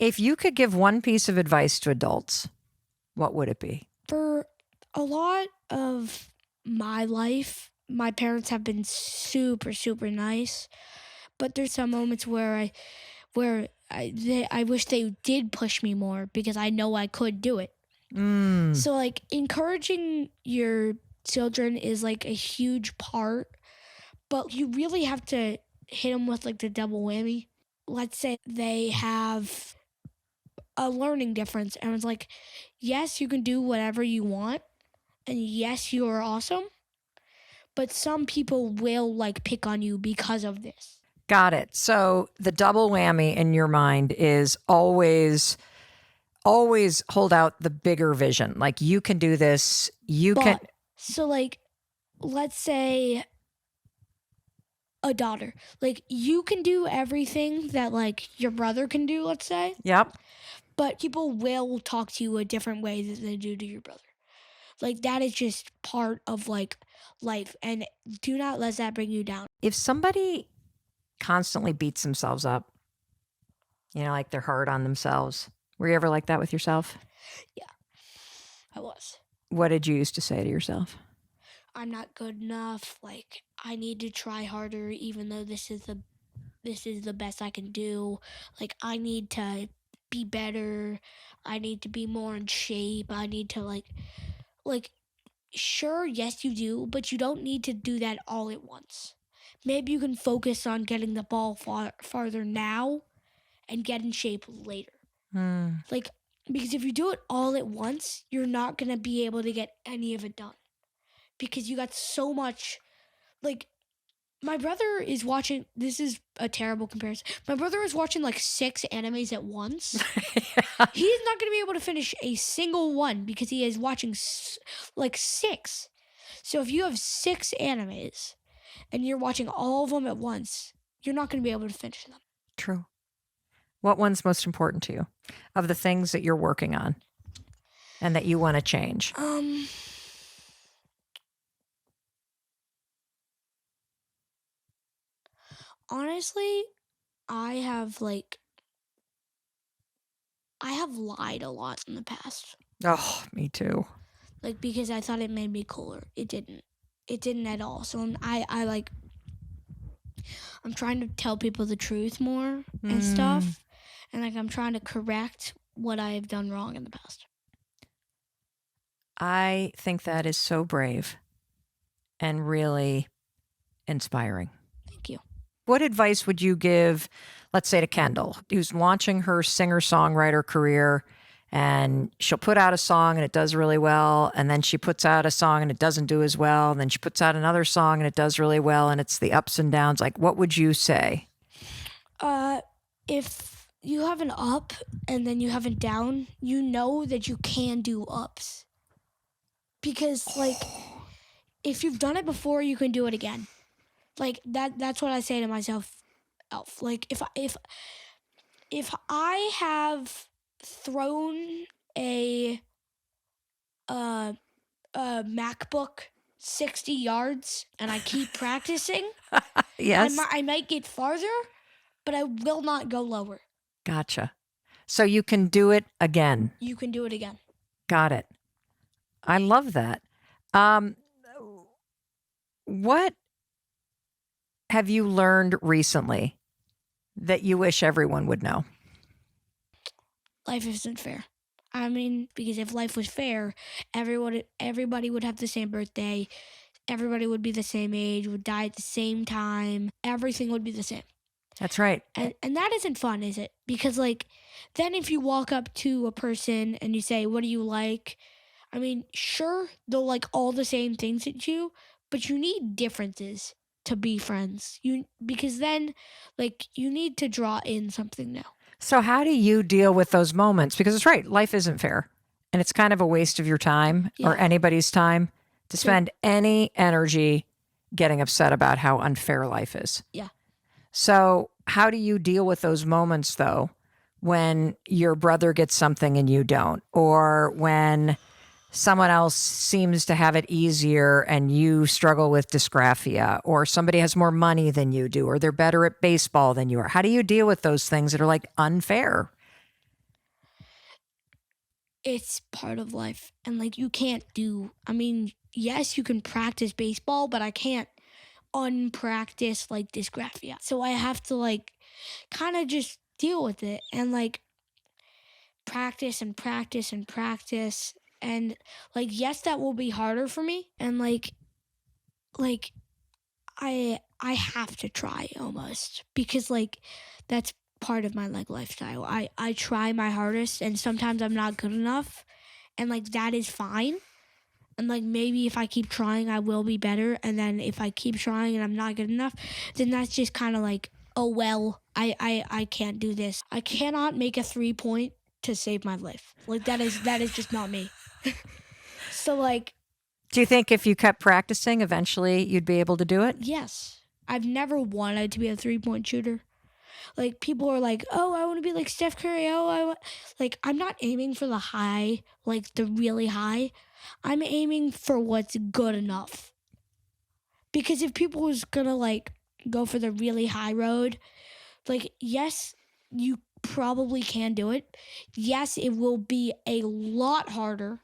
If you could give one piece of advice to adults, what would it be? For a lot of my life, my parents have been super, super nice. But there's some moments where I wish they did push me more because I know I could do it. So like encouraging your children is like a huge part, but you really have to hit them with like the double whammy. Let's say they have a learning difference and it's like, yes, you can do whatever you want and yes, you are awesome, but some people will like pick on you because of this. Got it. So the double whammy in your mind is always hold out the bigger vision. Like you can do this. So like, let's say a daughter, like you can do everything that like your brother can do, let's say, Yep. but people will talk to you a different way than they do to your brother. Like that is just part of like life, and do not let that bring you down. If somebody constantly beats themselves up, like they're hard on themselves, were you ever like that with yourself? Yeah, I was. What did you used to say to yourself? I'm not good enough. Like I need to try harder, even though this is the best I can do. Like I need to be better. I need to be more in shape. I need to like sure, yes you do, but you don't need to do that all at once. Maybe you can focus on getting the ball farther now and get in shape later. Like because if you do it all at once, you're not going to be able to get any of it done. Because you got so much like my brother is watching. This is a terrible comparison. My brother is watching like 6 animes at once. Yeah. He is not going to be able to finish a single one because he is watching like 6. So if you have 6 animes and you're watching all of them at once, you're not going to be able to finish them. True. What one's most important to you of the things that you're working on and that you want to change? Honestly, I have lied a lot in the past. Oh, me too. Like because I thought it made me cooler. It didn't. It didn't at all. So I'm trying to tell people the truth more and stuff. And like I'm trying to correct what I have done wrong in the past. I think that is so brave and really inspiring. Thank you. What advice would you give, let's say, to Kendall, who's launching her singer-songwriter career, and she'll put out a song and it does really well, and then she puts out a song and it doesn't do as well, and then she puts out another song and it does really well, and it's the ups and downs. Like, what would you say? If you have an up and then you have a down, you know that you can do ups. Because like if you've done it before, you can do it again. Like that's what I say to myself. Like if I have thrown a MacBook 60 yards and I keep practicing, Yes. I might get farther, but I will not go lower. Gotcha. So you can do it again. You can do it again. Got it. I love that. What have you learned recently that you wish everyone would know? Life isn't fair. I mean, because if life was fair, everybody would have the same birthday, everybody would be the same age, would die at the same time, everything would be the same. That's right. And that isn't fun, is it? Because like then if you walk up to a person and you say, "What do you like?" I mean, sure, they'll like all the same things as you, but you need differences to be friends. Because then like you need to draw in something new. So how do you deal with those moments? Because it's right, life isn't fair. And it's kind of a waste of your time or anybody's time to spend any energy getting upset about how unfair life is. Yeah. So how do you deal with those moments, though, when your brother gets something and you don't, or when someone else seems to have it easier and you struggle with dysgraphia, or somebody has more money than you do, or they're better at baseball than you are? How do you deal with those things that are like unfair? it's part of life. And like, you can't yes, you can practice baseball, but I can't unpractice like dysgraphia. So I have to like kind of just deal with it and like practice and practice and practice. And like, yes, that will be harder for me. And like I have to try almost because like that's part of my like lifestyle. I try my hardest and sometimes I'm not good enough and like that is fine. And like maybe if I keep trying I will be better, and then if I keep trying and I'm not good enough, then that's just kind of like, oh well, I can't do this. I cannot make a 3-point to save my life. Like that is just not me. So like, Do you think if you kept practicing, eventually you'd be able to do it? yes. I've never wanted to be a 3-point shooter. Like people are like, "Oh, I want to be like Steph Curry." Like I'm not aiming for the high, like the really high. I'm aiming for what's good enough. Because if people was going to like go for the really high road, like yes, you probably can do it. Yes, it will be a lot harder.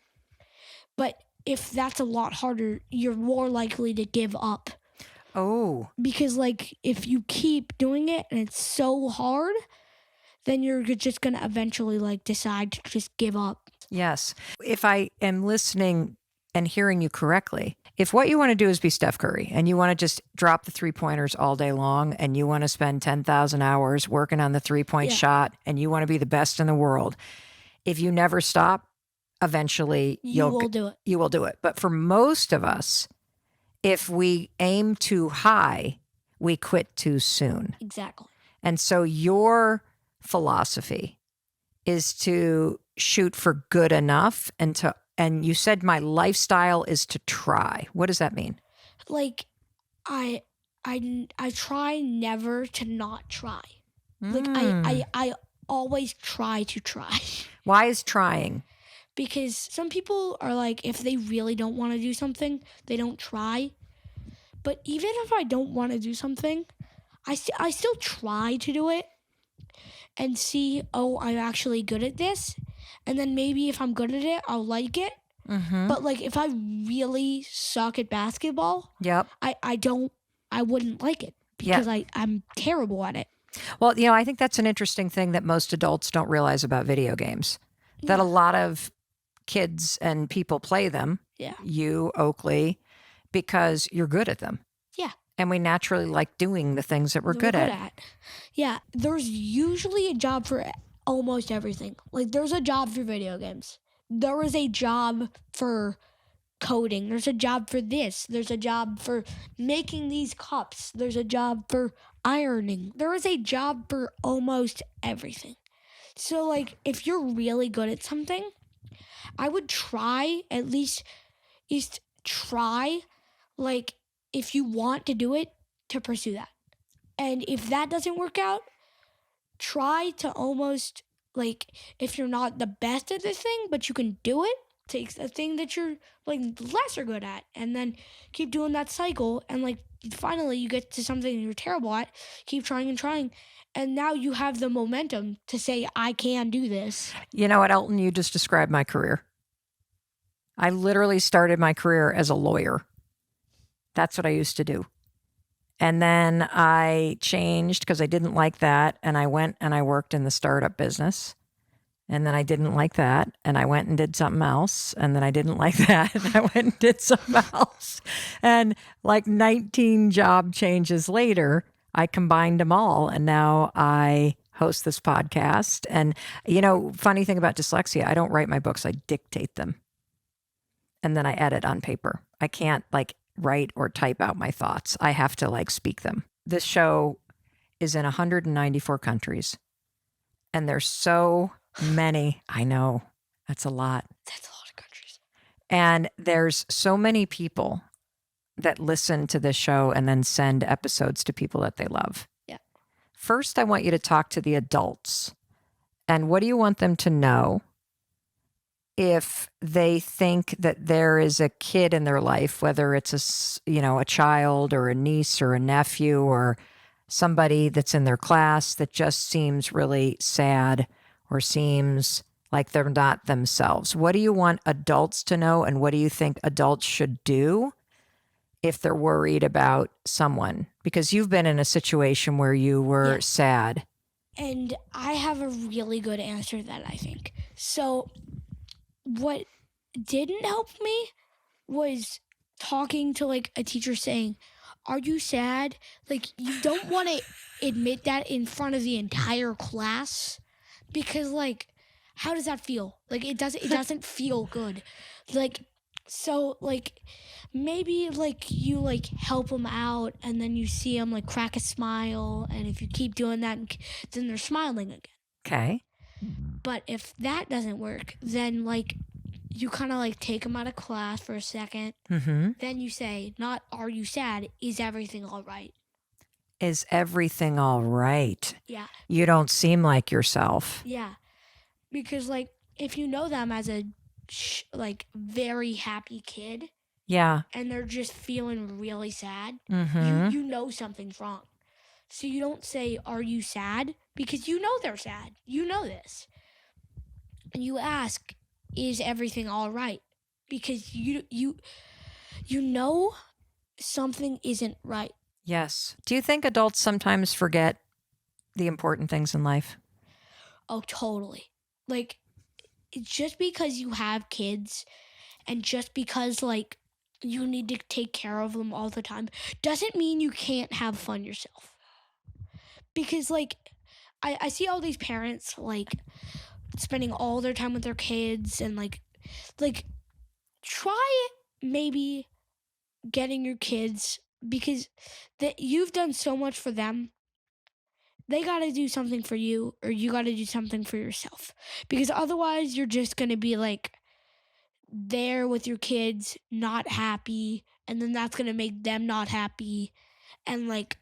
But if that's a lot harder, you're more likely to give up. Oh, Because like if you keep doing it and it's so hard, then you're just going to eventually like decide to just give up. yes. If I am listening and hearing you correctly, if what you want to do is be Steph Curry and you want to just drop the 3-pointers all day long and you want to spend 10,000 hours working on the 3-point Yeah. shot and you want to be the best in the world, if you never stop, eventually You will do it. You will do it. But for most of us, if we aim too high, we quit too soon. Exactly. And so your philosophy is to shoot for good enough and you said my lifestyle is to try. What does that mean? Like I try never to not try. Like I always try to try. Why is trying? Because some people are like, if they really don't want to do something, they don't try. But even if I don't want to do something, I still try to do it and see, oh, I'm actually good at this. And then maybe if I'm good at it, I'll like it. Mm-hmm. But like if I really suck at basketball, Yep. I wouldn't like it because I'm terrible at it. Well, I think that's an interesting thing that most adults don't realize about video games. That a lot of kids and people play them, Yeah. you, Oakley, because you're good at them. Yeah. And we naturally like doing the things that we're good at. Yeah. There's usually a job for almost everything. Like there's a job for video games. There is a job for coding. There's a job for this. There's a job for making these cups. There's a job for ironing. There is a job for almost everything. So like if you're really good at something, I would try at least try, like if you want to do it, to pursue that. And if that doesn't work out, try to almost, like, if you're not the best at this thing, but you can do it, take a thing that you're like lesser good at and then keep doing that cycle, and like finally you get to something you're terrible at, keep trying and trying, and now you have the momentum to say, I can do this. You know what, Elton, you just described my career. I literally started my career as a lawyer. That's what I used to do. And then I changed because I didn't like that. And I went and I worked in the startup business. And then I didn't like that. And I went and did something else. And then I didn't like that. And I went and did something else. And like 19 job changes later, I combined them all. And now I host this podcast. And, funny thing about dyslexia, I don't write my books, I dictate them. And then I edit on paper. I can't like write or type out my thoughts. I have to like speak them. This show is in 194 countries. And there's so many. I know. That's a lot. That's a lot of countries. And there's so many people that listen to this show and then send episodes to people that they love. Yeah. First, I want you to talk to the adults. And what do you want them to know if they think that there is a kid in their life, whether it's a child or a niece or a nephew or somebody that's in their class that just seems really sad or seems like they're not themselves. What do you want adults to know, and what do you think adults should do if they're worried about someone? Because you've been in a situation where you were Yes. sad. And I have a really good answer to that, I think. So, what didn't help me was talking to like a teacher saying, "Are you sad?" Like, you don't want to admit that in front of the entire class because, like, how does that feel? Like, it doesn't feel good. Like, so, like, maybe like you like help them out and then you see them like crack a smile, and if you keep doing that, then they're smiling again. Okay. But if that doesn't work, then like you kind of like take them out of class for a second. Mm-hmm. Then you say, not "Are you sad? Is everything all right?" Is everything all right? Yeah, You don't seem like yourself. yeah. Because like if you know them as a like very happy kid Yeah. and they're just feeling really sad, Mm-hmm. you know something's wrong. So you don't say, "Are you sad?" because you know they're sad. You know this. And you ask, "Is everything all right?" Because you know something isn't right. Yes. Do you think adults sometimes forget the important things in life? Oh, totally. Like, just because you have kids and just because, like, you need to take care of them all the time doesn't mean you can't have fun yourself. Because, like, I see all these parents, like, spending all their time with their kids and, like, try maybe getting your kids because that you've done so much for them. They got to do something for you, or you got to do something for yourself, because otherwise you're just going to be like there with your kids not happy, and then that's going to make them not happy, and like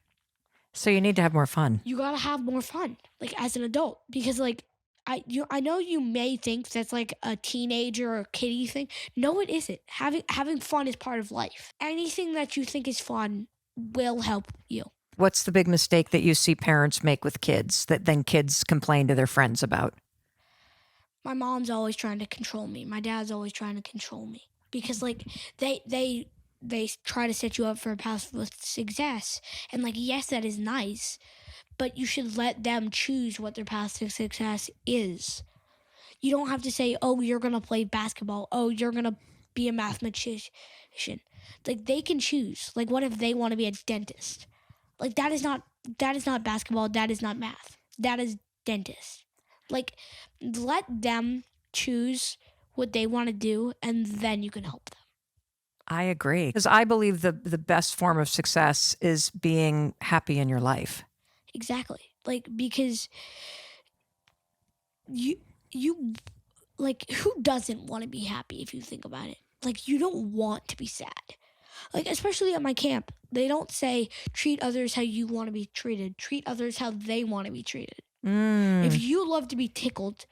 So you need to have more fun. you got to have more fun like as an adult, because like I know you may think that's like a teenager or a kiddie thing. No, it isn't. Having fun is part of life. Anything that you think is fun will help you. What's the big mistake that you see parents make with kids that then kids complain to their friends about? My mom's always trying to control me. My dad's always trying to control me because like they try to set you up for a path with success. And like, yes, that is nice, but you should let them choose what their path to success is. You don't have to say, "Oh, you're going to play basketball. Oh, you're going to be a mathematician." Like, they can choose. Like, what if they want to be a dentist? Like, that is not basketball, that is not math. That is dentist. Like, let them choose what they want to do, and then you can help them. I agree. Because I believe the best form of success is being happy in your life. Exactly. Like, because you like, who doesn't want to be happy if you think about it? Like, you don't want to be sad. Like, especially at my camp, they don't say treat others how you want to be treated. Treat others how they want to be treated. If you love to be tickled,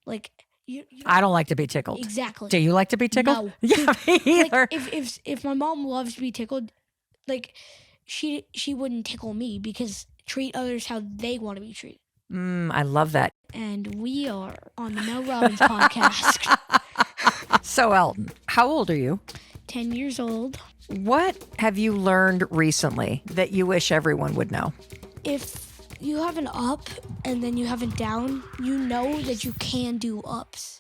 like you I don't like to be tickled. exactly. Do you like to be tickled? No. Yeah, me either. Like, if my mom loves to be tickled, like she wouldn't tickle me, because treat others how they want to be treated. I love that. And we are on the Mel Robbins podcast. So, Elton, how old are you? 10 years old. What have you learned recently that you wish everyone would know? If you have an up and then you have a down, you know that you can do ups.